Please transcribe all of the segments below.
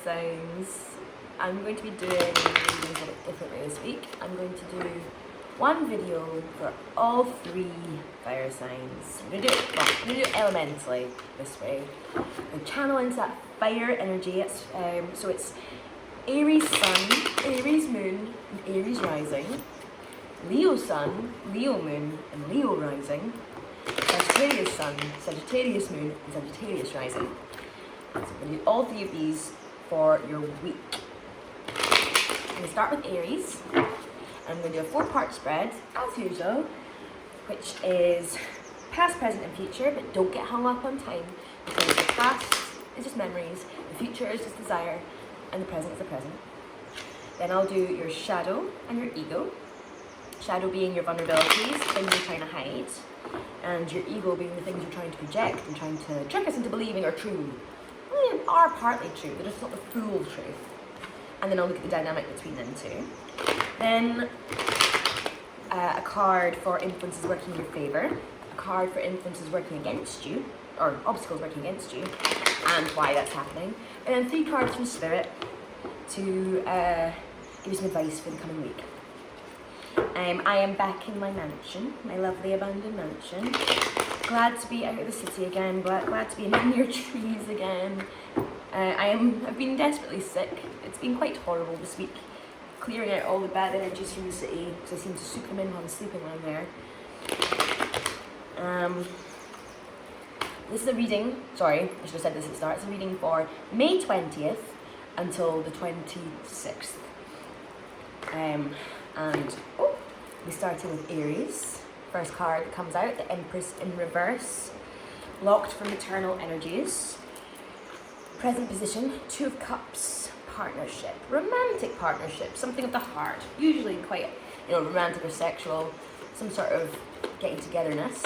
Signs. I'm going to be doing readings a bit differently this week. I'm going to do one video for all 3 fire signs. I'm going to do it elementally this way. And channel into that fire energy. So it's Aries Sun, Aries Moon, and Aries Rising. Leo Sun, Leo Moon, and Leo Rising. Sagittarius Sun, Sagittarius Moon, and Sagittarius Rising. So I'm going to do all 3 of these for your week. I'm going to start with Aries. I'm going to do a 4-part spread, as usual, which is past, present, and future, but don't get hung up on time, because the past is just memories, the future is just desire, and the present is the present. Then I'll do your shadow and your ego. Shadow being your vulnerabilities, things you're trying to hide, and your ego being the things you're trying to project and trying to trick us into believing are true. Well, they are partly true, they're just not the full truth. And then I'll look at the dynamic between them two. Then a card for influences working in your favour, a card for influences working against you, or obstacles working against you, and why that's happening. And then 3 cards from Spirit to give you some advice for the coming week. I am back in my mansion, my lovely abandoned mansion. Glad to be out of the city again, glad to be near trees again. I've been desperately sick. It's been quite horrible this week, clearing out all the bad energies from the city, because I seem to soak them in while I'm sleeping around there. This is a reading, sorry, I should have said this at the start. It's a reading for May 20th until the 26th. We started with Aries. First card that comes out, the Empress in reverse. Locked from maternal energies. Present position, 2 of Cups. Partnership, romantic partnership, something of the heart. Usually quite, romantic or sexual. Some sort of getting togetherness.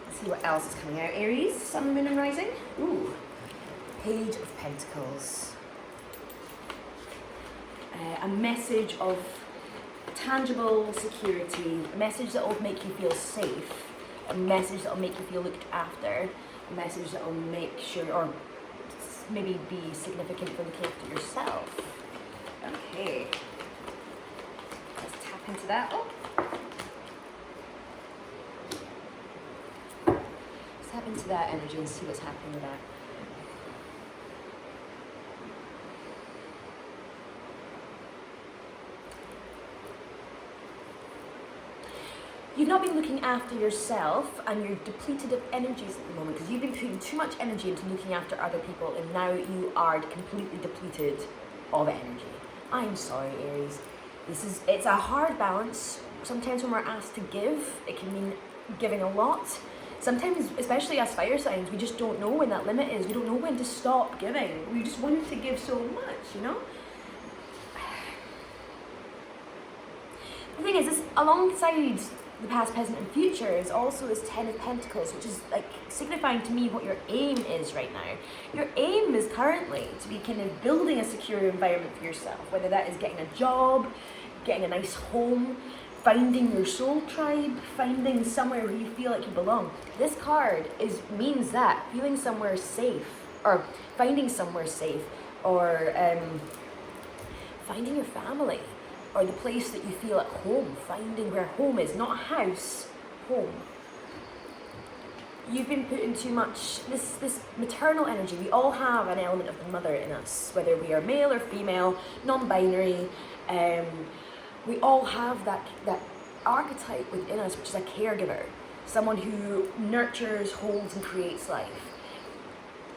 Let's see what else is coming out. Aries, Sun, Moon, and Rising. Ooh, Page of Pentacles. A message of tangible security, a message that will make you feel safe, a message that will make you feel looked after, a message that will make sure, or maybe be significant for looking after yourself. Okay, let's tap into that. Let's tap into that energy and see what's happening with that. You've not been looking after yourself, and you're depleted of energies at the moment because you've been putting too much energy into looking after other people, and now you are completely depleted of energy. I'm sorry, Aries. It's a hard balance. Sometimes when we're asked to give, it can mean giving a lot. Sometimes, especially as fire signs, we just don't know when that limit is. We don't know when to stop giving. We just want to give so much, The thing is, alongside the past, present, and future is also this 10 of Pentacles, which is like signifying to me what your aim is right now. Your aim is currently to be kind of building a secure environment for yourself, whether that is getting a job, getting a nice home, finding your soul tribe, finding somewhere where you feel like you belong. This card means that, feeling somewhere safe, or finding somewhere safe, or finding your family, or the place that you feel at home, finding where home is, not a house, home. You've been putting too much, this maternal energy. We all have an element of the mother in us, whether we are male or female, non-binary. We all have that archetype within us, which is a caregiver, someone who nurtures, holds, and creates life.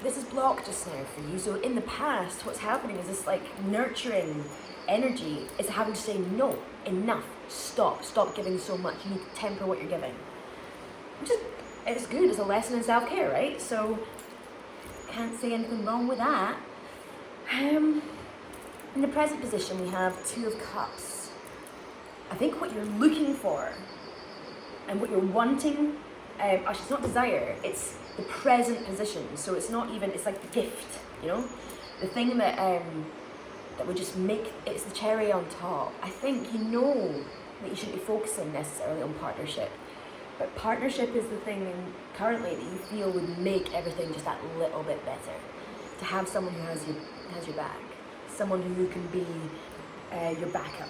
This is blocked just now for you. So in the past, what's happening is this nurturing energy is having to say no, enough, stop giving so much. You need to temper what you're giving. It's good, it's a lesson in self-care, right? So can't say anything wrong with that. In the present position, we have 2 of Cups. I think what you're looking for and what you're wanting, actually it's not desire, it's the present position. So it's not even, it's like the gift, the thing that would just make, it's the cherry on top. I think that you shouldn't be focusing necessarily on partnership, but partnership is the thing currently that you feel would make everything just that little bit better. to have someone who has your back, someone who can be your backup.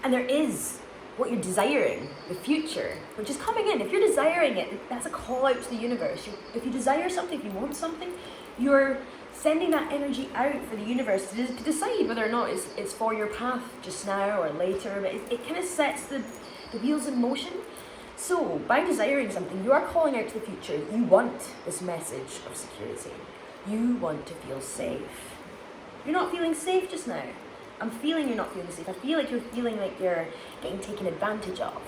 And there is what you're desiring, the future, which is coming in. If you're desiring it, that's a call out to the universe. If you desire something, if you want something, you're sending that energy out for the universe to decide whether or not it's for your path just now or later. But it kind of sets the wheels in motion. So by desiring something, you are calling out to the future. You want this message of security. You want to feel safe. You're not feeling safe just now. I'm feeling you're not feeling safe. I feel like you're feeling like you're getting taken advantage of.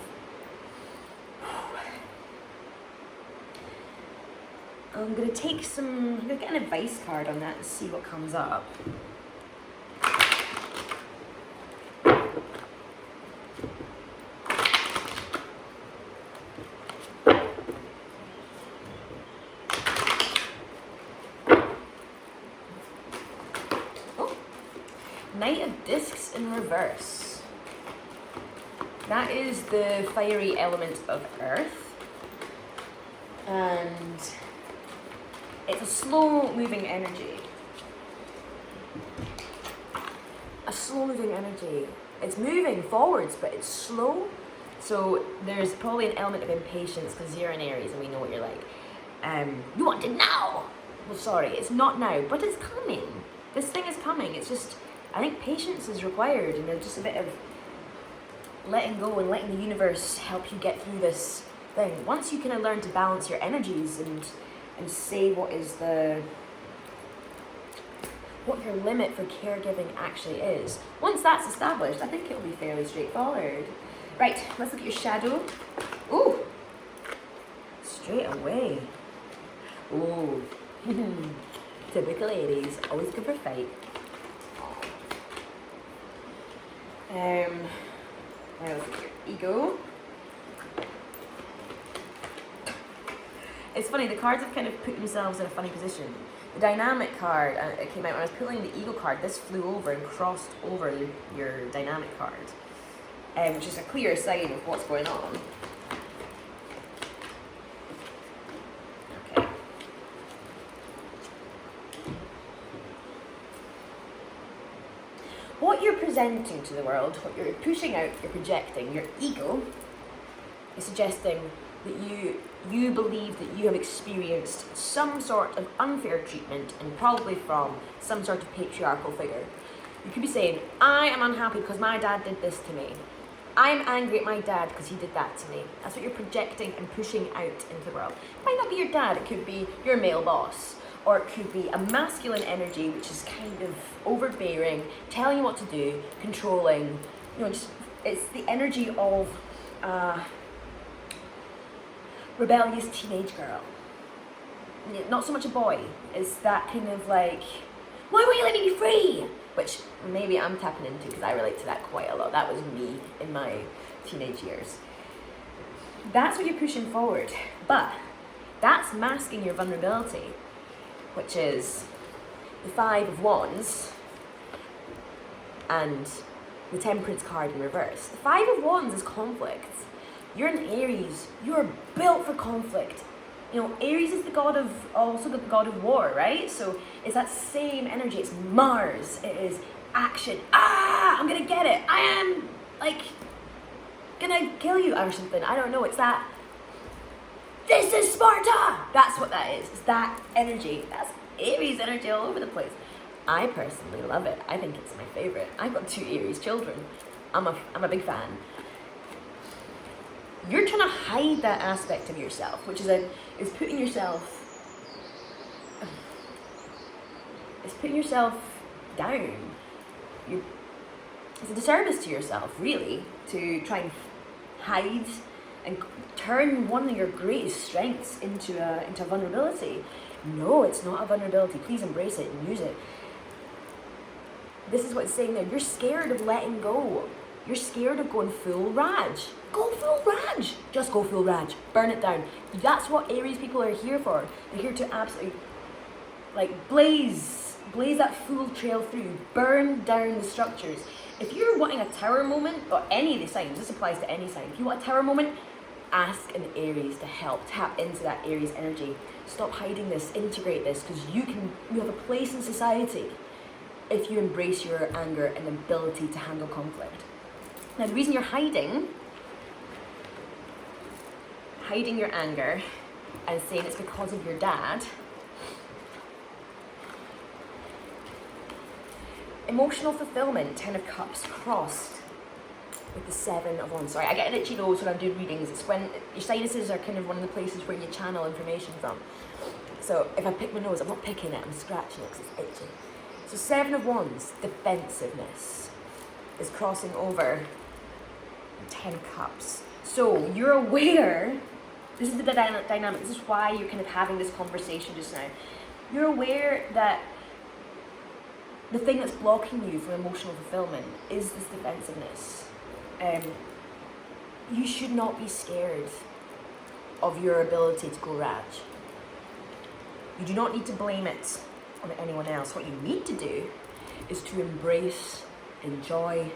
I'm going to get an advice card on that and see what comes up. Knight of Discs in reverse. That is the fiery element of Earth. And it's a slow moving energy. It's moving forwards, but it's slow. So there's probably an element of impatience because you're an Aries and we know what you're like. You want it now! Well, sorry, it's not now, but it's coming. This thing is coming. It's just, I think patience is required, and there's just a bit of letting go and letting the universe help you get through this thing. Once you kind of learn to balance your energies and say what your limit for caregiving actually is. Once that's established, I think it'll be fairly straightforward. Right, let's look at your shadow. Ooh, straight away. Ooh, typical Aries, always good for fight. Let's look at your ego. It's funny, the cards have kind of put themselves in a funny position. The dynamic card, it came out when I was pulling the ego card, this flew over and crossed over your dynamic card, which is a clear sign of what's going on. Okay. What you're presenting to the world, what you're pushing out, you're projecting, your ego is suggesting that you believe that you have experienced some sort of unfair treatment, and probably from some sort of patriarchal figure. You could be saying, I am unhappy because my dad did this to me. I'm angry at my dad because he did that to me. That's what you're projecting and pushing out into the world. It might not be your dad, it could be your male boss, or it could be a masculine energy which is kind of overbearing, telling you what to do, controlling. It's the energy of rebellious teenage girl. Not so much a boy. It's that kind of like, why won't you let me be free? Which maybe I'm tapping into because I relate to that quite a lot. That was me in my teenage years. That's what you're pushing forward. But that's masking your vulnerability, which is the 5 of Wands and the Temperance card in reverse. The 5 of Wands is conflict. You're an Aries. You're built for conflict. Aries is also the god of war, right? So it's that same energy. It's Mars. It is action. I'm gonna get it. I am gonna kill you or something. I don't know. It's that. This is Sparta. That's what that is. It's that energy. That's Aries energy all over the place. I personally love it. I think it's my favorite. I've got 2 Aries children. I'm a big fan. You're trying to hide that aspect of yourself, which is putting yourself down. It's a disservice to yourself, really, to try and hide and turn one of your greatest strengths into a vulnerability. No, it's not a vulnerability. Please embrace it and use it. This is what it's saying there. You're scared of letting go. You're scared of going full Raj. Go full Raj. Just go full Raj. Burn it down. That's what Aries people are here for. They're here to absolutely blaze that full trail through. Burn down the structures. If you're wanting a tower moment, or any of the signs, this applies to any sign. If you want a tower moment, ask an Aries to help tap into that Aries energy. Stop hiding this, integrate this, because you have a place in society if you embrace your anger and ability to handle conflict. Now, the reason you're hiding your anger and saying it's because of your dad, emotional fulfillment, 10 of Cups crossed with the 7 of Wands. Sorry, I get an itchy nose when I'm doing readings. It's when your sinuses are kind of one of the places where you channel information from. So if I pick my nose, I'm not picking it, I'm scratching it because it's itchy. So 7 of Wands, defensiveness, is crossing over 10 Cups. So you're aware, this is the dynamic, this is why you're kind of having this conversation just now. You're aware that the thing that's blocking you from emotional fulfillment is this defensiveness. You should not be scared of your ability to go raj. You do not need to blame it on anyone else. What you need to do is to embrace, enjoy,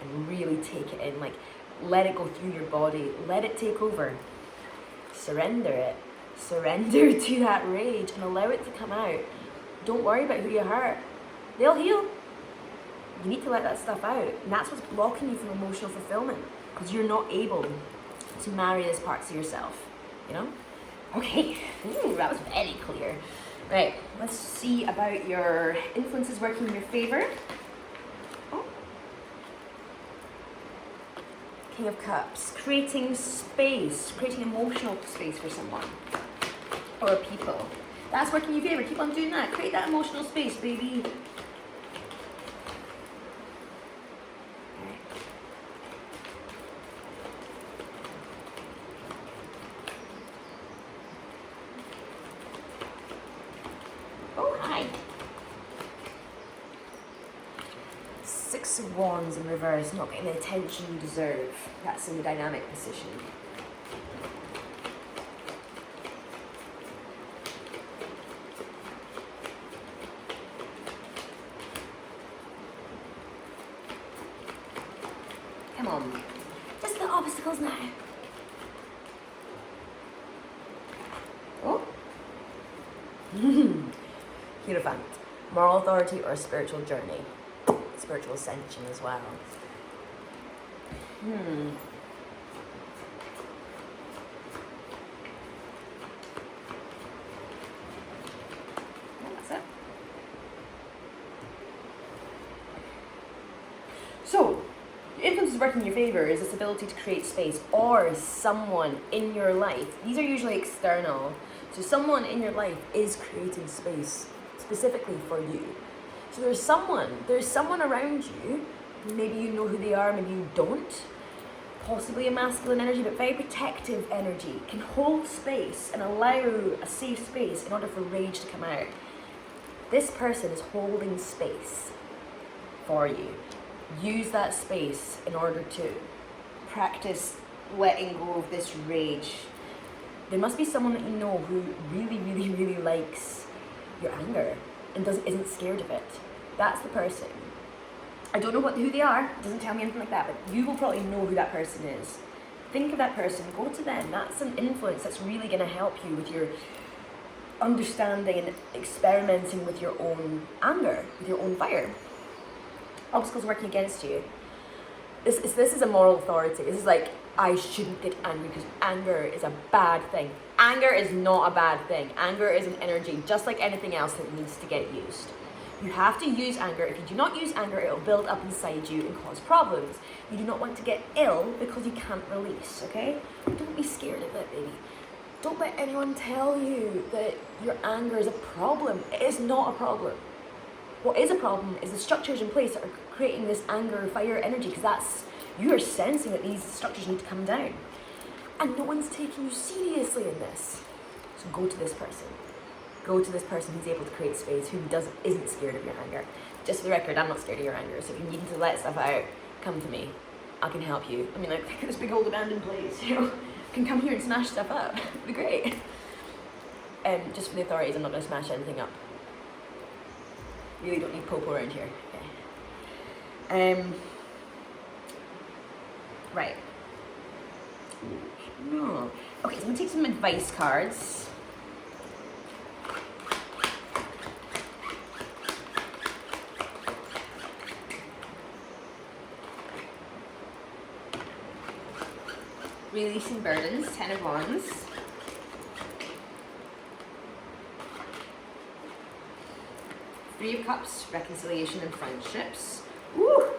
and really take it in. Like, let it go through your body. Let it take over. Surrender it. Surrender to that rage and allow it to come out. Don't worry about who you hurt. They'll heal. You need to let that stuff out. And that's what's blocking you from emotional fulfillment, because you're not able to marry these parts of yourself, you know? Okay, ooh, that was very clear. Right, let's see about your influences working in your favor. Oh. King of Cups, creating space, creating emotional space for someone or people. That's working in your favor. Keep on doing that. Create that emotional space, baby. Oh, hi. 6 of Wands in reverse, not getting the attention you deserve. That's in the dynamic position. Come on. Just the obstacles now. Oh. Hierophant. Moral authority or spiritual journey. Spiritual ascension as well. That's it. So, your influence is working in your favor is this ability to create space, or someone in your life. These are usually external. So someone in your life is creating space specifically for you. So there's someone around you, maybe you know who they are, maybe you don't, possibly a masculine energy, but very protective energy, can hold space and allow a safe space in order for rage to come out. This person is holding space for you. Use that space in order to practice letting go of this rage. There must be someone that you know who really, really, really likes your anger and isn't scared of it. That's the person. I don't know who they are, it doesn't tell me anything like that, but you will probably know who that person is. Think of that person, go to them. That's an influence that's really going to help you with your understanding and experimenting with your own anger, with your own fire. Obstacles working against you. This is a moral authority. This is like, I shouldn't get angry because anger is a bad thing. Anger is not a bad thing. Anger is an energy, just like anything else that needs to get used. You have to use anger. If you do not use anger, it will build up inside you and cause problems. You do not want to get ill because you can't release, okay? Don't be scared of it, baby. Don't let anyone tell you that your anger is a problem. It is not a problem. What is a problem is the structures in place that are creating this anger, fire energy, because you are sensing that these structures need to come down. And no one's taking you seriously in this. So go to this person. Go to this person who's able to create space, who isn't scared of your anger. Just for the record, I'm not scared of your anger, so if you need to let stuff out, come to me. I can help you. I mean, like, look at this big old abandoned place, you know? I can come here and smash stuff up. It'd be great. Just for the authorities, I'm not going to smash anything up. Really don't need popo around here. Okay. Right. No. Okay, so I'm going to take some advice cards. Releasing burdens, 10 of Wands. Three of Cups, reconciliation and friendships. Woo!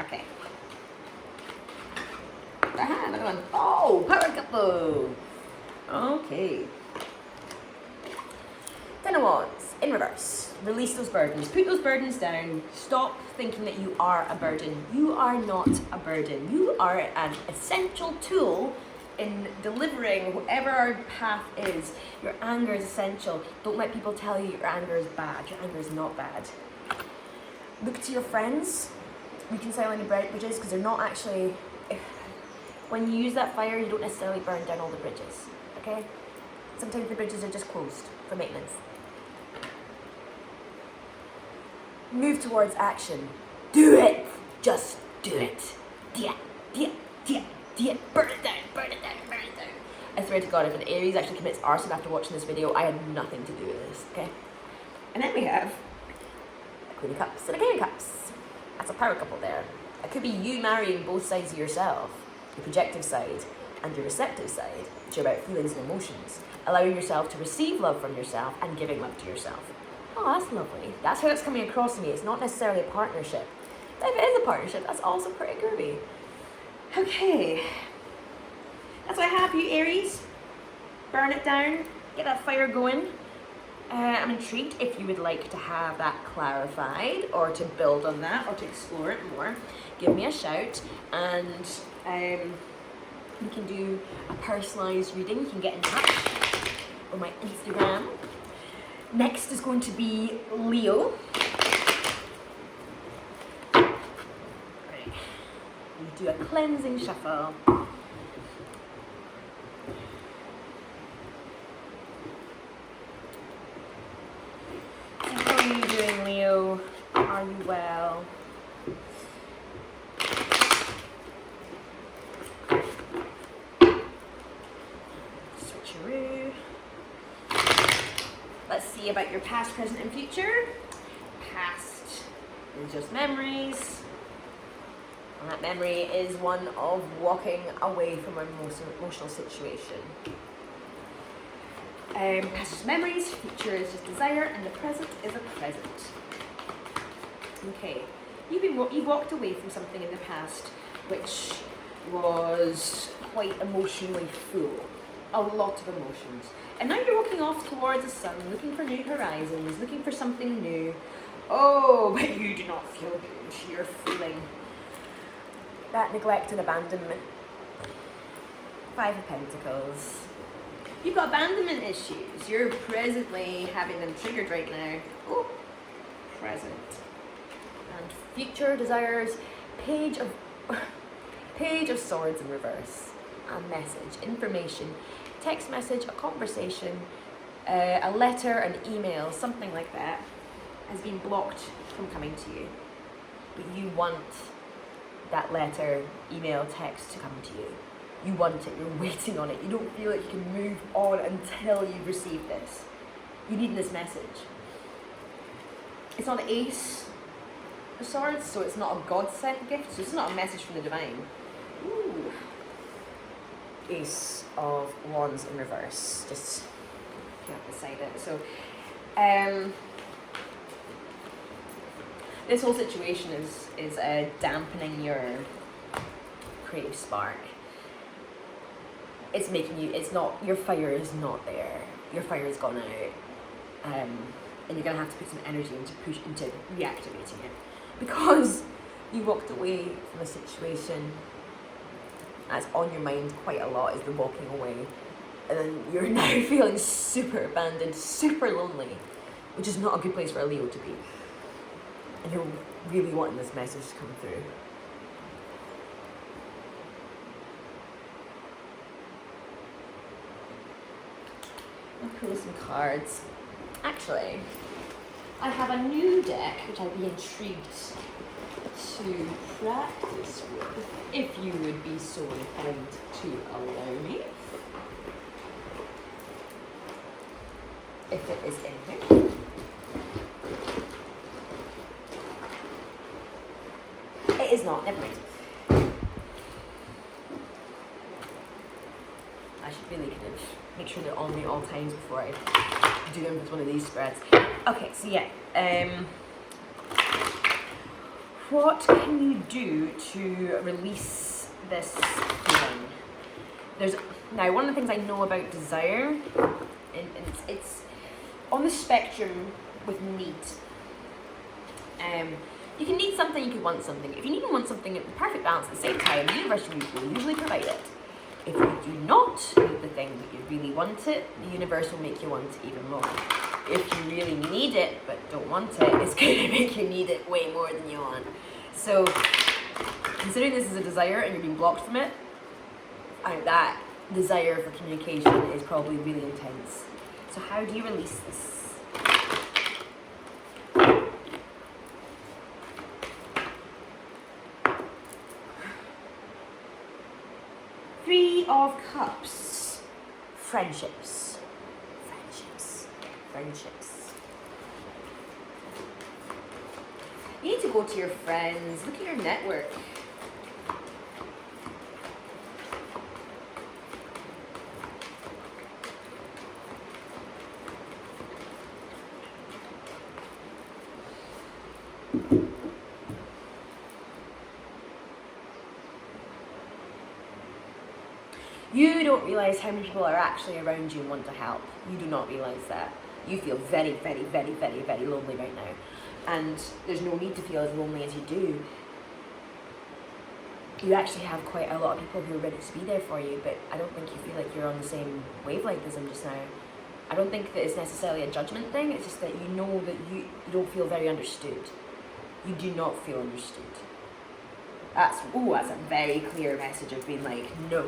Okay. Aha, another one. Oh, power couple. Okay. 10 of Wands, in reverse. Release those burdens. Put those burdens down. Stop thinking that you are a burden. You are not a burden. You are an essential tool in delivering whatever our path is. Your anger is essential. Don't let people tell you your anger is bad. Your anger is not bad. Look to your friends. Reconcile any bridges, because they're not actually... When you use that fire, you don't necessarily burn down all the bridges. Okay? Sometimes the bridges are just closed for maintenance. Move towards action. Do it! Just do it. Burn it down, burn it down, burn it down. I swear to God, if an Aries actually commits arson after watching this video, I had nothing to do with this, okay? And then we have a Queen of Cups and a King of Cups. That's a power couple there. It could be you marrying both sides of yourself, your projective side and your receptive side, which are about feelings and emotions. Allowing yourself to receive love from yourself and giving love to yourself. Oh, that's lovely. That's how it's coming across to me. It's not necessarily a partnership. But if it is a partnership, that's also pretty groovy. Okay. That's what I have for you, Aries. Burn it down. Get that fire going. I'm intrigued if you would like to have that clarified or to build on that or to explore it more. Give me a shout and we can do a personalised reading. You can get in touch on my Instagram. Next is going to be Leo. Right. We do a cleansing shuffle. How are you doing, Leo? Are you well? Switcheroo. Let's see about your past, present, and future. Past is just memories. And that memory is one of walking away from an emotional situation. Past is memories, future is just desire, and the present is a present. Okay, you've walked away from something in the past which was quite emotionally full. A lot of emotions. And now you're walking off towards the sun, looking for new horizons, looking for something new. Oh, but you do not feel good. You're feeling that neglect and abandonment. 5 of Pentacles. You've got abandonment issues. You're presently having them triggered right now. Oh, present. And future desires. Page of Swords in reverse. A message, information, text message, a conversation, a letter, an email, something like that has been blocked from coming to you. But you want that letter, email, text to come to you. You want it, you're waiting on it. You don't feel like you can move on until you've received this. You need this message. It's not the Ace of Swords, so it's not a God-sent gift, so it's not a message from the divine. Ooh. Ace of Wands in reverse. Just get beside it. So, this whole situation is dampening your creative spark. It's making you. It's not. Your fire is not there. Your fire has gone out, and you're gonna have to put some energy into reactivating it, because you walked away from a situation that's on your mind quite a lot, is the walking away, and then you're now feeling super abandoned, super lonely, which is not a good place for a Leo to be, and you're really wanting this message to come through. I'll pull some cards. Actually, I have a new deck which I'd be intrigued to practice with, if you would be so inclined to allow me. If it is in here. It is not, never mind. I should really kind of make sure they're on me all times before I do them with one of these spreads. Okay, so yeah. What can you do to release this feeling? Now, one of the things I know about desire, and it's on the spectrum with need. You can need something, you can want something. If you need and want something at the perfect balance at the same time, the universe will usually provide it. If you do not need the thing but you really want it, the universe will make you want it even more. If you really need it but don't want it, it's going to make you need it way more than you want. So, considering this is a desire and you're being blocked from it, that desire for communication is probably really intense. So how do you release this? Three of Cups. Friendships. You need to go to your friends, look at your network. You don't realise how many people are actually around you and want to help. You do not realise that. You feel very, very, very, very, very lonely right now. And there's no need to feel as lonely as you do. You actually have quite a lot of people who are ready to be there for you, but I don't think you feel like you're on the same wavelength as them just now. I don't think that it's necessarily a judgment thing, it's just that you know that you don't feel very understood. You do not feel understood. That's a very clear message of being like, no.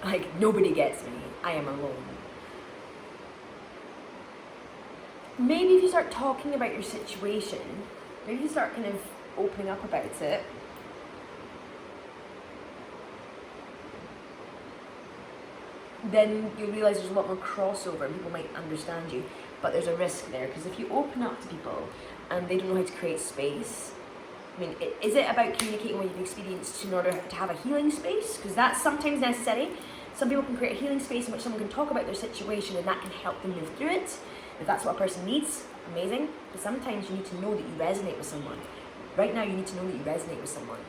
Like, nobody gets me. I am alone. Maybe if you start talking about your situation, maybe you start kind of opening up about it, then you'll realise there's a lot more crossover and people might understand you. But there's a risk there, because if you open up to people and they don't know how to create space, I mean, is it about communicating what you've experienced in order to have a healing space? Because that's sometimes necessary. Some people can create a healing space in which someone can talk about their situation and that can help them move through it. If that's what a person needs, amazing. But sometimes you need to know that you resonate with someone. Right now you need to know that you resonate with someone.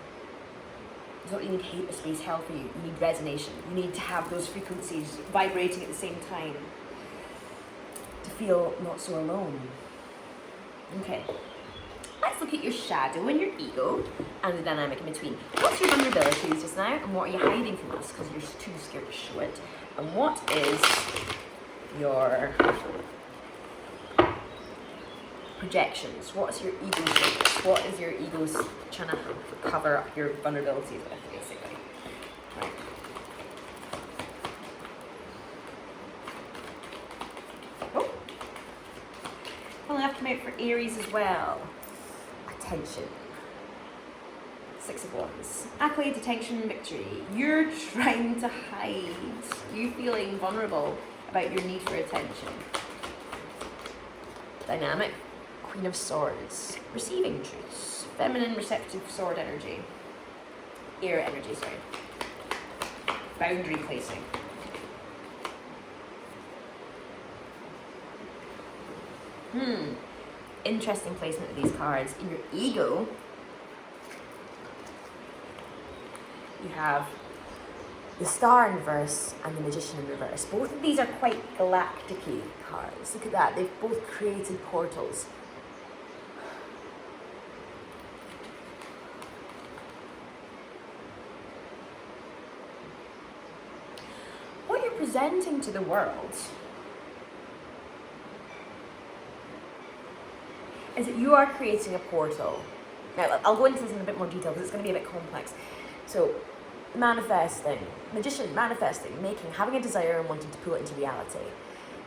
It's not that you need hate or space hell for you. You need resonation. You need to have those frequencies vibrating at the same time to feel not so alone. Okay. Let's look at your shadow and your ego and the dynamic in between. What's your vulnerabilities just now and what are you hiding from us because you're too scared to show it? And what is your projections? What's your ego shapes? What is your ego trying to cover up your vulnerabilities with, basically? Right. Oh. Well, I have to come out for Aries as well. Attention. 6 of Wands. Accolade, attention, victory. You're trying to hide. You feeling vulnerable about your need for attention. Dynamic. Queen of Swords. Receiving truths. Feminine, receptive sword energy. Air energy, sorry. Boundary placing. Interesting placement of these cards. In your ego, you have the Star in reverse and the Magician in reverse. Both of these are quite galactic-y cards. Look at that. They've both created portals. What you're presenting to the world is that you are creating a portal. Now, I'll go into this in a bit more detail because it's going to be a bit complex. So, manifesting, magician, manifesting, making, having a desire and wanting to pull it into reality.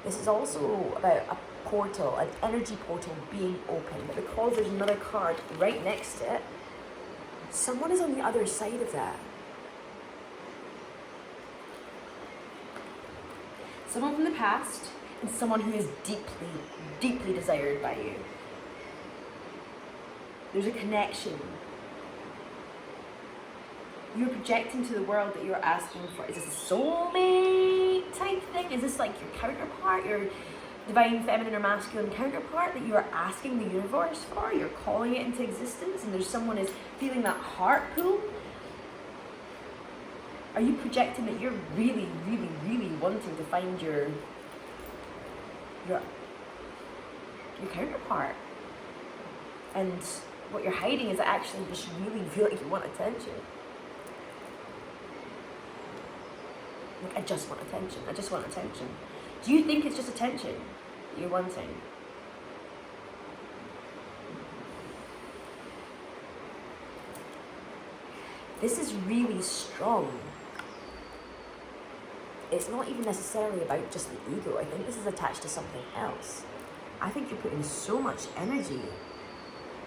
This is also about a portal, an energy portal being open, but because there's another card right next to it, someone is on the other side of that. Someone from the past and someone who is deeply, deeply desired by you. There's a connection. You're projecting to the world that you're asking for. Is this a soulmate type thing? Is this like your counterpart, your divine feminine or masculine counterpart that you are asking the universe for? You're calling it into existence, and there's someone is feeling that heart pull. Are you projecting that you're really, really, really wanting to find your counterpart? And what you're hiding is actually just really feel like you want attention. Like, I just want attention. I just want attention. Do you think it's just attention you're wanting? This is really strong. It's not even necessarily about just the ego. I think this is attached to something else. I think you're putting so much energy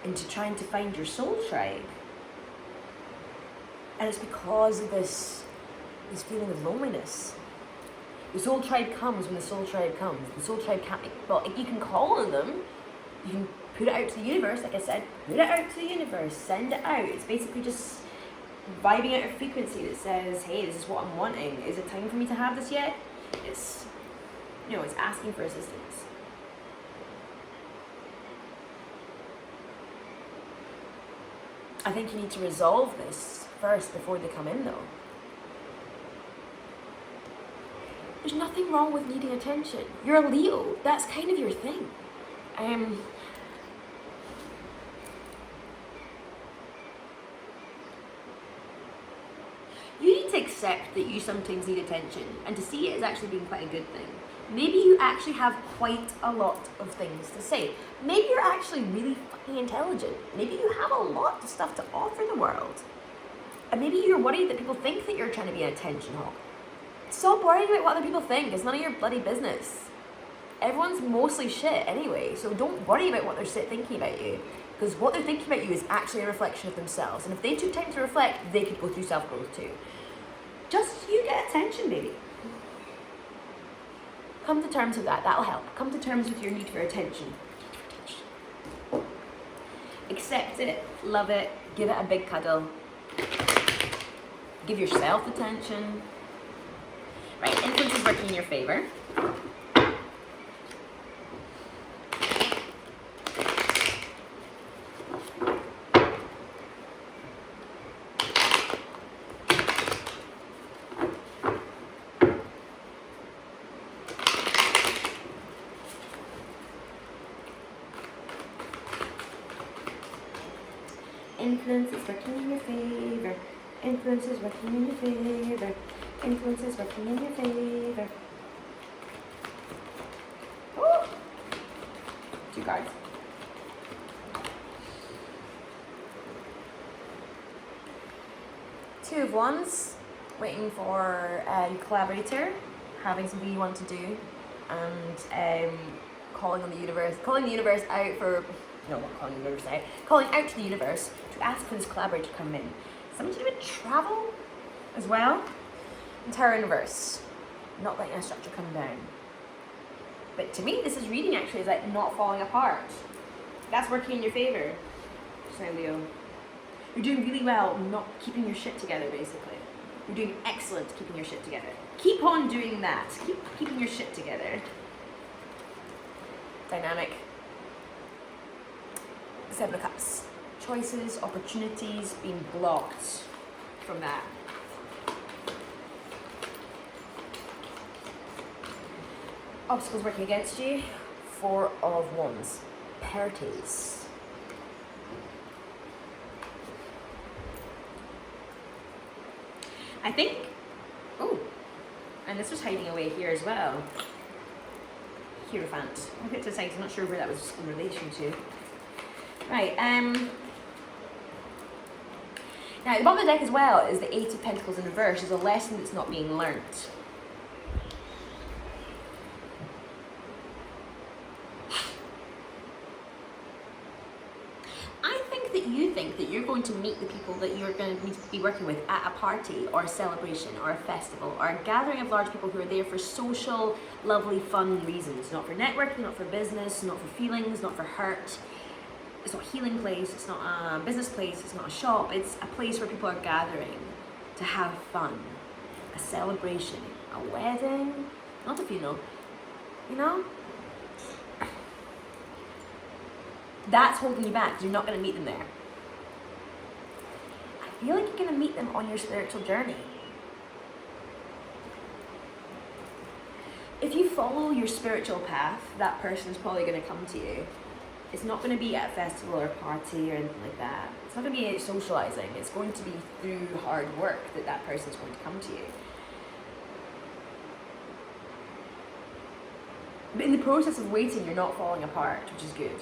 into trying to find your soul tribe. And it's because of this feeling of loneliness. The soul tribe comes when the soul tribe comes. The soul tribe can't be, well, you can call on them, you can put it out to the universe, like I said, put it out to the universe, send it out. It's basically just vibing out a frequency that says, hey, this is what I'm wanting. Is it time for me to have this yet? It's, it's asking for assistance. I think you need to resolve this first before they come in, though. There's nothing wrong with needing attention. You're a Leo. That's kind of your thing. You need to accept that you sometimes need attention and to see it as actually being quite a good thing. Maybe you actually have quite a lot of things to say. Maybe you're actually really fucking intelligent. Maybe you have a lot of stuff to offer the world. And maybe you're worried that people think that you're trying to be an attention hog. Stop worrying about what other people think. It's none of your bloody business. Everyone's mostly shit anyway, so don't worry about what they're thinking about you. Because what they're thinking about you is actually a reflection of themselves. And if they took time to reflect, they could go through self-growth too. Just you get attention, baby. Come to terms with that. That'll help. Come to terms with your need for attention. Accept it. Love it. Give it a big cuddle. Give yourself attention. Right, influence is working in your favor. Influence is working in your favor. Influence is working in your favor. Influence is working in your favor. Ooh. 2 cards. Two of Wands, waiting for a collaborator, having something you want to do, and calling the universe out for, no, not calling the universe out, calling out to the universe to ask for this collaborator to come in. Something to do with travel as well. And Tower in reverse, not letting a structure come down. But to me, this is reading actually is like not falling apart. That's working in your favor. So Leo, you're doing really well not keeping your shit together, basically. You're doing excellent keeping your shit together. Keep on doing that. Keep keeping your shit together. Dynamic. 7 of Cups. Choices, opportunities being blocked from that. Obstacles working against you. 4 of Wands. Parties. I think, oh, and this was hiding away here as well. Hierophant. I'll put it to the side, I'm not sure where that was in relation to. Right, now at the bottom of the deck as well is the 8 of Pentacles in reverse. Is a lesson that's not being learnt. that you think that you're going to meet the people that you're going to be working with at a party or a celebration or a festival or a gathering of large people who are there for social, lovely, fun reasons, not for networking, not for business, not for feelings, not for hurt. It's not a healing place, it's not a business place, it's not a shop, it's a place where people are gathering to have fun, a celebration, a wedding, not a funeral, you know? That's holding you back because you're not going to meet them there. I feel like you're going to meet them on your spiritual journey. If you follow your spiritual path, that person is probably going to come to you. It's not going to be at a festival or a party or anything like that. It's not going to be socializing. It's going to be through hard work that that person is going to come to you. But in the process of waiting, you're not falling apart, which is good.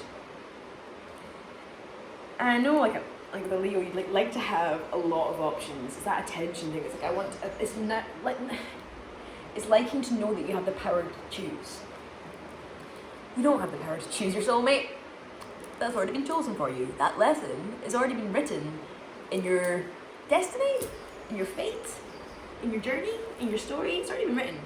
And I know, like the Leo, you'd like to have a lot of options. It's that attention thing. It's like it's not like it's liking to know that you have the power to choose. You don't have the power to choose your soulmate. That's already been chosen for you. That lesson has already been written in your destiny, in your fate, in your journey, in your story. It's already been written.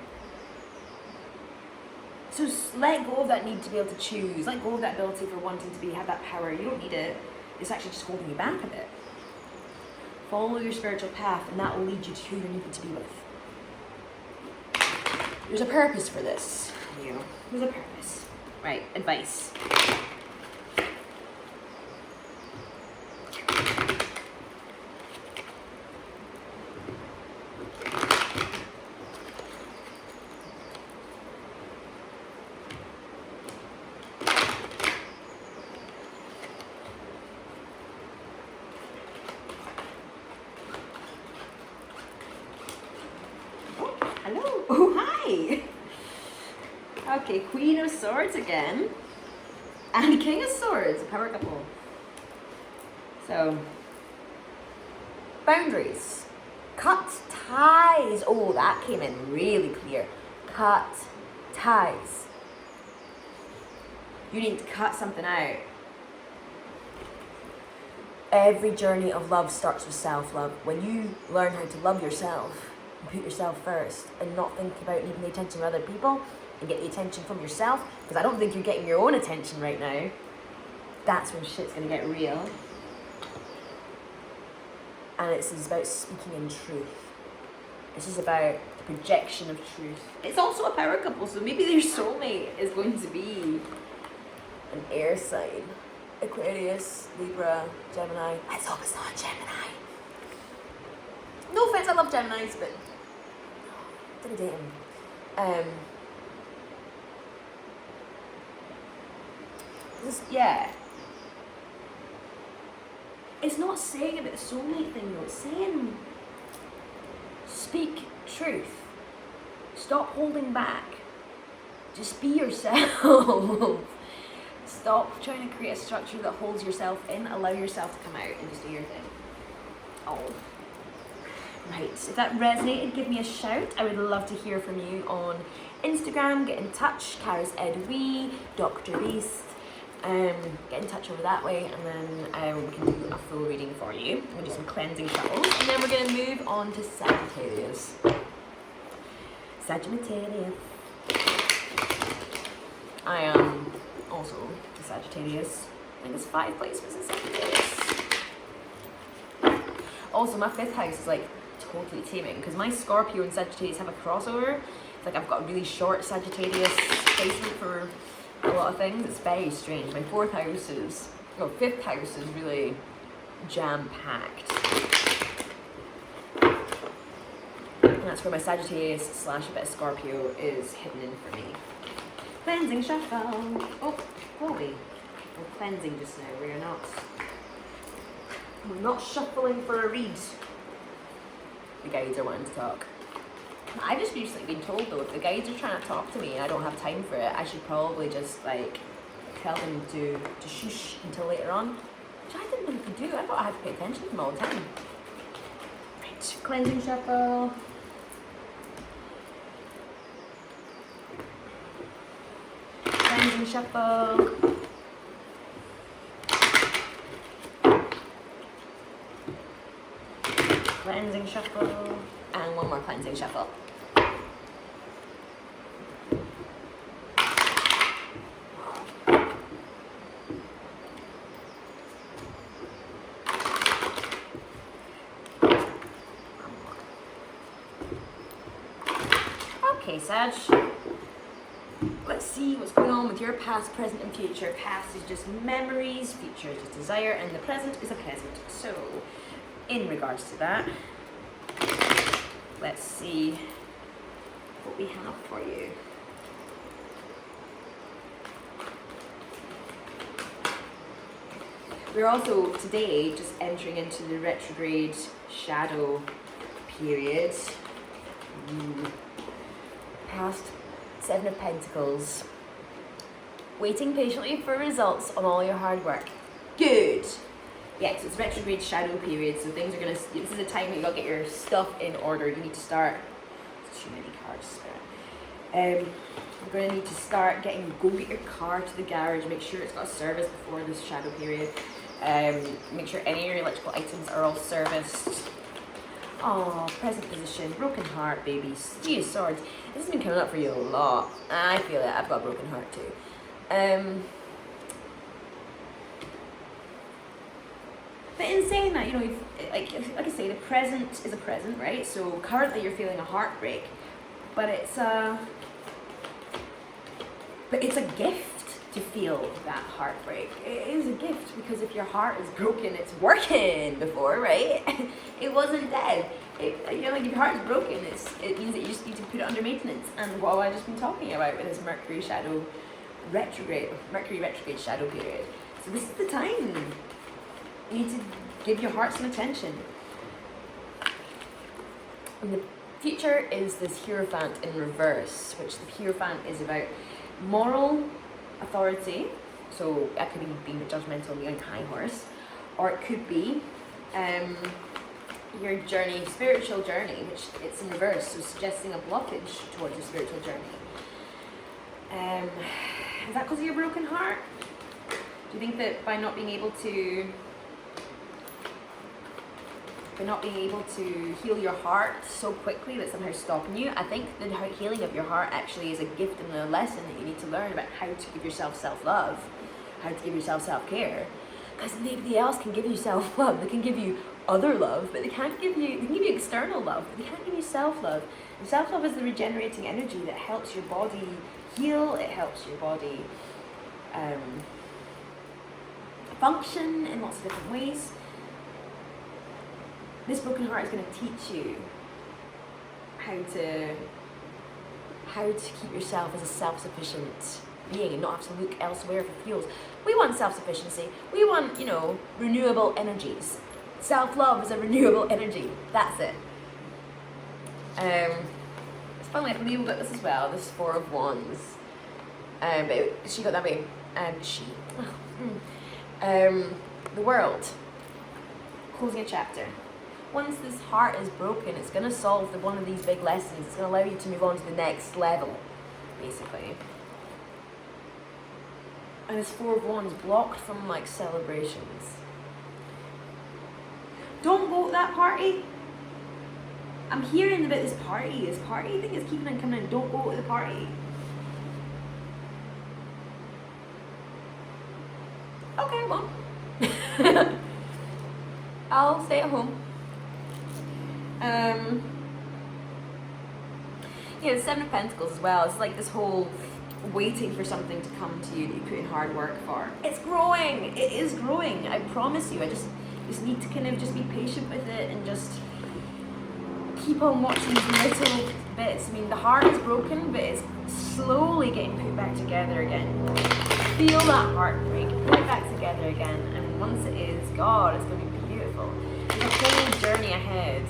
So let go of that need to be able to choose. Let go of that ability for wanting to have that power. You don't need it. It's actually just holding you back a bit. Follow your spiritual path, and that will lead you to who you're needing to be with. There's a purpose for this. There's a purpose. Right, advice. Hello. Oh, hi. Okay, Queen of Swords again. And King of Swords, a power couple. So, boundaries. Cut ties. Oh, that came in really clear. Cut ties. You need to cut something out. Every journey of love starts with self-love. When you learn how to love yourself, and put yourself first and not think about needing the attention of other people and get the attention from yourself, because I don't think you're getting your own attention right now, that's when shit's going to get real. And it's about speaking in truth. This is about the projection of truth. It's also a power couple, so maybe their soulmate is going to be an air sign. Aquarius, Libra, Gemini. Let's hope it's not Gemini. No offense, I love Geminis, but didn't date him. Yeah. It's not saying about the soulmate thing though, it's saying speak truth. Stop holding back. Just be yourself. Stop trying to create a structure that holds yourself in. Allow yourself to come out and just do your thing. Oh. Right, if that resonated, give me a shout. I would love to hear from you on Instagram. Get in touch, Karis Edwee, Dr. Beast. Get in touch over that way, and then we can do a full reading for you. We'll do some cleansing shuttles, and then we're going to move on to Sagittarius. Sagittarius. I am also a Sagittarius. I think there's 5 placements in Sagittarius. Also, my 5th house is like totally teeming because my Scorpio and Sagittarius have a crossover. It's like I've got a really short Sagittarius placement for a lot of things. It's very strange. My 5th house is really jam-packed. And that's where my Sagittarius / a bit of Scorpio is hidden in for me. Cleansing shuffle. Oh, holy. We're cleansing just now. We're not shuffling for a read. The guides are wanting to talk. I've just recently been told though, if the guides are trying to talk to me and I don't have time for it, I should probably just like tell them to shush until later on. Which I didn't think I could do. I thought I had to pay attention to them all the time. Right, cleansing shuffle. Cleansing shuffle. cleansing shuffle, and one more cleansing shuffle. Okay, Sag. Let's see what's going on with your past, present, and future. Past is just memories, future is just desire, and the present is a present. So, in regards to that, let's see what we have for you. We're also today just entering into the retrograde shadow period. Past Seven of Pentacles. Waiting patiently for results on all your hard work. Good. Yeah, so it's retrograde shadow period, so things are gonna. This is a time where you gotta get your stuff in order. You need to start. Too many cards. You're gonna need to start go get your car to the garage. Make sure it's got a service before this shadow period. Make sure any of your electrical items are all serviced. Oh, present position, broken heart, babies. Three of Swords. This has been coming up for you a lot. I feel it. I've got a broken heart too. But in saying that, you know, like I say, the present is a present, right? So currently you're feeling a heartbreak, but it's a gift to feel that heartbreak. It is a gift because if your heart is broken, it's working before, right? It wasn't dead. You know, like if your heart is broken, it means that you just need to put it under maintenance. And what I've just been talking about with this Mercury retrograde shadow period. So this is the time. You need to give your heart some attention. And the future is this Hierophant in reverse, which the Hierophant is about moral authority. So that could be being judgmental on the own high horse, or it could be your journey, spiritual journey, which it's in reverse, so suggesting a blockage towards your spiritual journey. Is that because of your broken heart? Do you think that by not being able to heal your heart so quickly that's somehow stopping you? I think the healing of your heart actually is a gift and a lesson that you need to learn about how to give yourself self-love, how to give yourself self-care. Because nobody else can give you self-love. They can give you other love, but they can give you external love, but they can't give you self-love. And self-love is the regenerating energy that helps your body heal, it helps your body function in lots of different ways. This broken heart is going to teach you how to keep yourself as a self-sufficient being and not have to look elsewhere for fuels. We want self-sufficiency. We want, you know, renewable energies. Self-love is a renewable energy. That's it. It's funny, like Leo got this as well. This Four of Wands. But she got that way. The World. Closing a chapter. Once this heart is broken, it's going to solve one of these big lessons. It's going to allow you to move on to the next level, basically. And this Four of Wands blocked from like celebrations. Don't go to that party. I'm hearing about this party. This party thing is keeping on coming in. Don't go to the party. Okay, well. I'll stay at home. Yeah, the Seven of Pentacles as well. It's like this whole waiting for something to come to you that you put in hard work for. It's growing. It is growing. I promise you. I just need to kind of just be patient with it and just keep on watching these little bits. I mean, the heart is broken, but it's slowly getting put back together again. Feel that heartbreak. Put it back together again. And once it is, God, it's going to be beautiful. There's a whole journey ahead.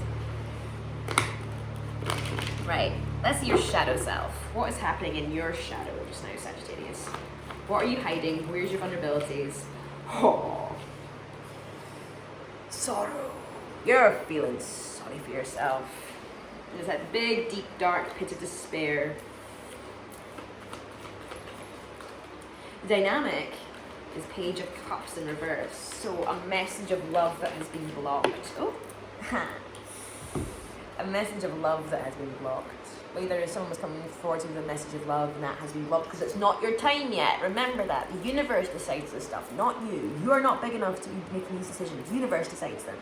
Right, let's see your shadow self. What is happening in your shadow just now, Sagittarius? What are you hiding? Where's your vulnerabilities? Oh, sorrow. You're feeling sorry for yourself. There's that big, deep, dark pit of despair. The dynamic is Page of Cups in reverse. So a message of love that has been blocked. Oh, a message of love that has been blocked. Whether someone was coming forward with a message of love and that has been blocked because it's not your time yet. Remember that. The universe decides this stuff, not you. You are not big enough to be making these decisions. The universe decides them.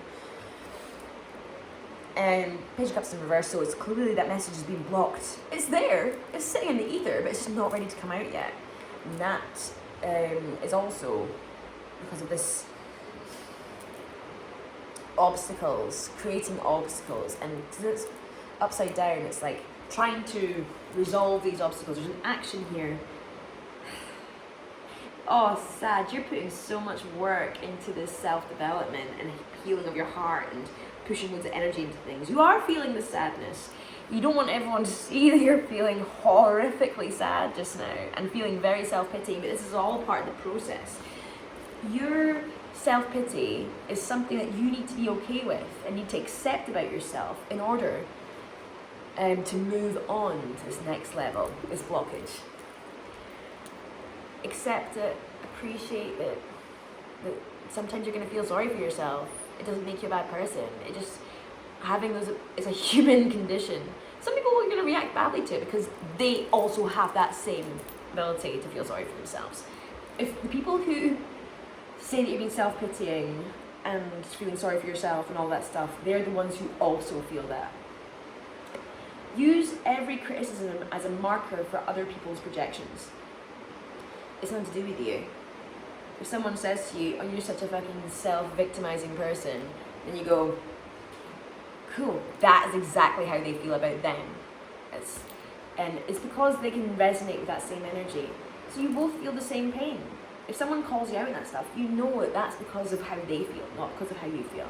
Page of Cups in reverse, so it's clearly that message is being blocked. It's there. It's sitting in the ether, but it's just not ready to come out yet. And that is also because of this obstacles, creating obstacles, and because it's upside down, it's like trying to resolve these obstacles. There's an action here. Oh, Sag, you're putting so much work into this self-development and healing of your heart and pushing loads of energy into things. You are feeling the sadness. You don't want everyone to see that you're feeling horrifically sad just now and feeling very self-pitying, but this is all part of the process. Your self-pity is something that you need to be okay with and need to accept about yourself in order to move on to this next level, this blockage. Accept it, appreciate it, that sometimes you're going to feel sorry for yourself. It doesn't make you a bad person. It just, having those is a human condition. Some people are going to react badly to it because they also have that same ability to feel sorry for themselves. If the people who say that you're being self-pitying and feeling sorry for yourself and all that stuff, they're the ones who also feel that. Use every criticism as a marker for other people's projections. It's nothing to do with you. If someone says to you, oh, you're such a fucking self-victimizing person, then you go, cool, that is exactly how they feel about them. And it's because they can resonate with that same energy. So you both feel the same pain. If someone calls you out on that stuff, you know that that's because of how they feel, not because of how you feel.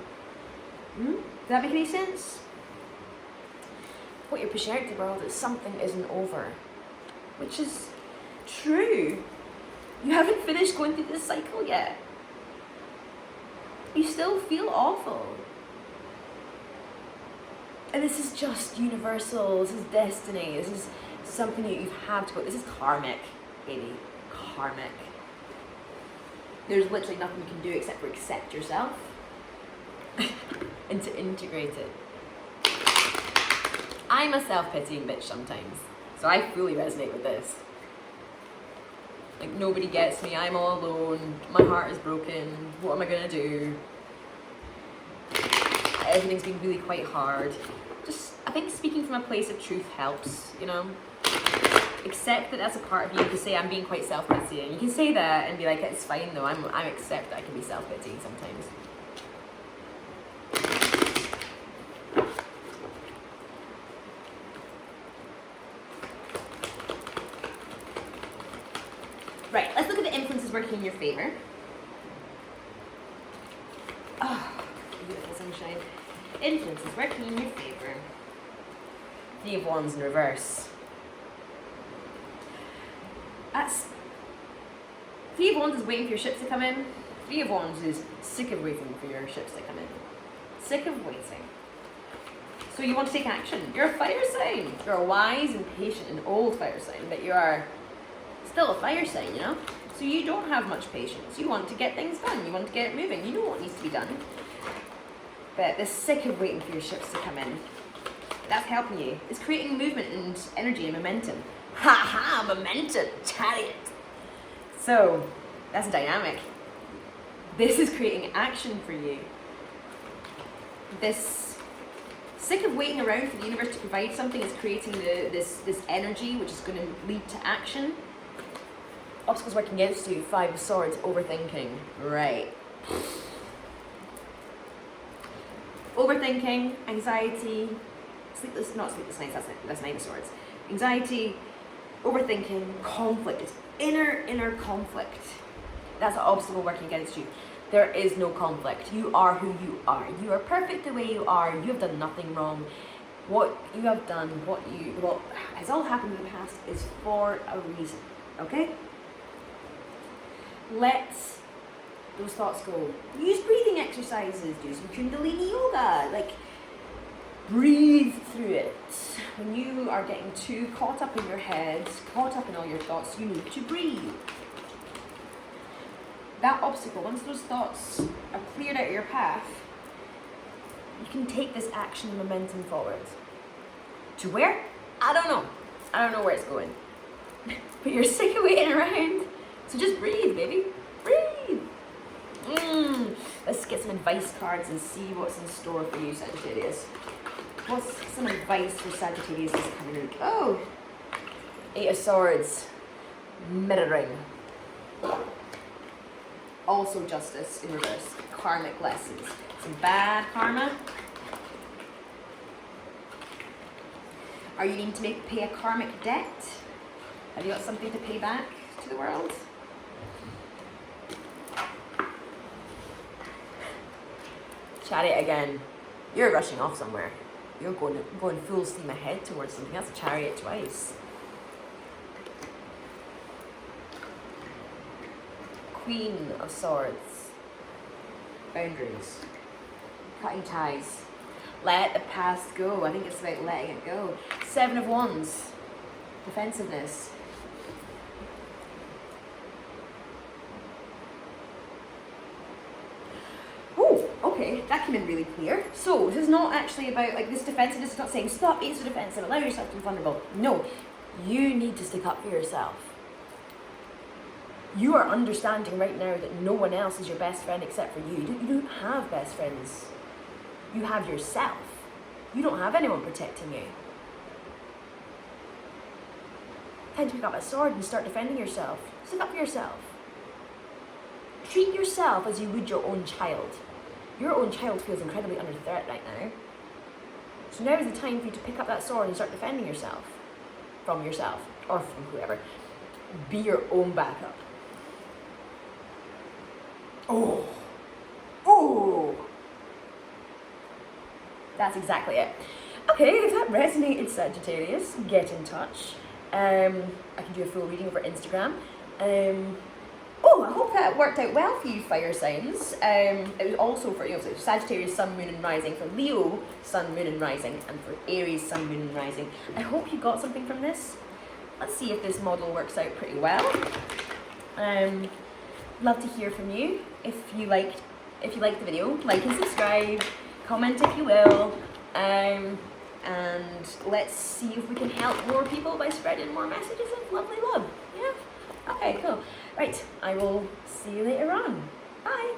Does that make any sense? What you're pushing out to the world is something isn't over, which is true. You haven't finished going through this cycle yet. You still feel awful. And this is just universal, this is destiny, this is something that you've had to go, this is karmic, baby, karmic. There's literally nothing you can do except for accept yourself and to integrate it. I'm a self-pitying bitch sometimes, so I fully resonate with this. Like, nobody gets me, I'm all alone, my heart is broken, what am I gonna do? Everything's been really quite hard. Just, I think speaking from a place of truth helps, you know? Accept that that's a part of you. You can say, I'm being quite self-pitying. You can say that and be like, it's fine though, I accept that I can be self-pitying sometimes. Right, let's look at the influences working in your favor. Oh, beautiful sunshine. Influences working in your favor. 3 of Wands in reverse. That's 3 of Wands is waiting for your ships to come in. 3 of Wands is sick of waiting for your ships to come in. Sick of waiting. So you want to take action. You're a fire sign. You're a wise and patient and old fire sign, but you are still a fire sign, you know? So you don't have much patience. You want to get things done. You want to get it moving. You know what needs to be done. But they're sick of waiting for your ships to come in. That's helping you. It's creating movement and energy and momentum. Ha ha, momentum, chariot. So, that's a dynamic. This is creating action for you. This sick of waiting around for the universe to provide something is creating this energy which is going to lead to action. Obstacles working against you, 5 of Swords, overthinking. Right. Overthinking, anxiety, not sleepless nights, that's 9 of Swords. Anxiety, overthinking, conflict. It's inner conflict. That's an obstacle working against you. There is no conflict. You are who you are. You are perfect the way you are. You have done nothing wrong. What you have done, what has all happened in the past is for a reason. Okay? Let those thoughts go. Use breathing exercises. Do some Kundalini yoga. Like, breathe through it. When you are getting too caught up in your head, caught up in all your thoughts, you need to breathe. That obstacle, once those thoughts are cleared out of your path, you can take this action and momentum forward. To where? I don't know. I don't know where it's going. But you're sick of waiting around. So just breathe, baby. Breathe. Let's get some advice cards and see what's in store for you, Sagittarius. What's some advice for Sagittarius this coming week? Oh, 8 of Swords. Mirroring. Also Justice in reverse. Karmic lessons. Some bad karma. Are you needing to pay a karmic debt? Have you got something to pay back to the world? Chariot again. You're rushing off somewhere. You're going full steam ahead towards something. That's a Chariot twice. Queen of Swords. Boundaries. Cutting ties. Let the past go. I think it's about letting it go. 7 of Wands. Defensiveness. Oh, okay, that came in really clear. So this is not actually about, like, this defensiveness is not saying stop being so defensive, allow yourself to be vulnerable. No, you need to stick up for yourself. You are understanding right now that no one else is your best friend except for you. You don't have best friends. You have yourself. You don't have anyone protecting you. Time to pick up a sword and start defending yourself. Stick up for yourself. Treat yourself as you would your own child. Your own child feels incredibly under threat right now. So now is the time for you to pick up that sword and start defending yourself. From yourself. Or from whoever. Be your own backup. Oh. Oh. That's exactly it. Okay, if that resonated, Sagittarius, get in touch. I can do a full reading over Instagram. I hope that worked out well for you, fire signs. It was also for, so Sagittarius, Sun, Moon and Rising, for Leo, Sun, Moon and Rising, and for Aries, Sun, Moon and Rising. I hope you got something from this. Let's see if this model works out pretty well. Love to hear from you. If you liked the video, like and subscribe, comment if you will, and let's see if we can help more people by spreading more messages of lovely love. Yeah? Okay, cool. Right, I will see you later on. Bye.